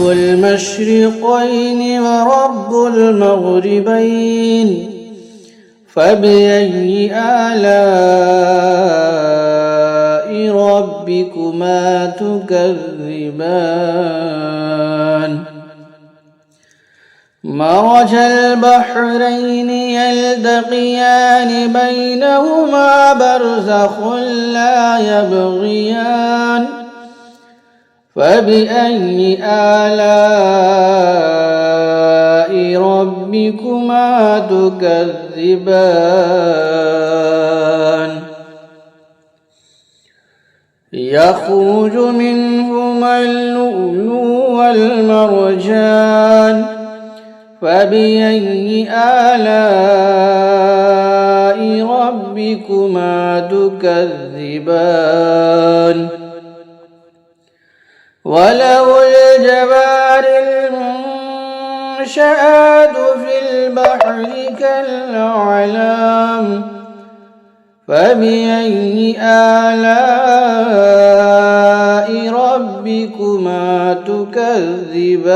المشرقين ورب المغربين فبأي آلاء ربكما تكذبان مرج البحرين يلتقيان بينهما برزخ لا يبغيان فبأي آلاء ربكما تكذبان يخرج منهما اللؤلؤ والمرجان فبأي آلاء ربكما تكذبان وله الجوار المنشآت في البحر كالأعلام فبأي آلاء ربكما تكذبان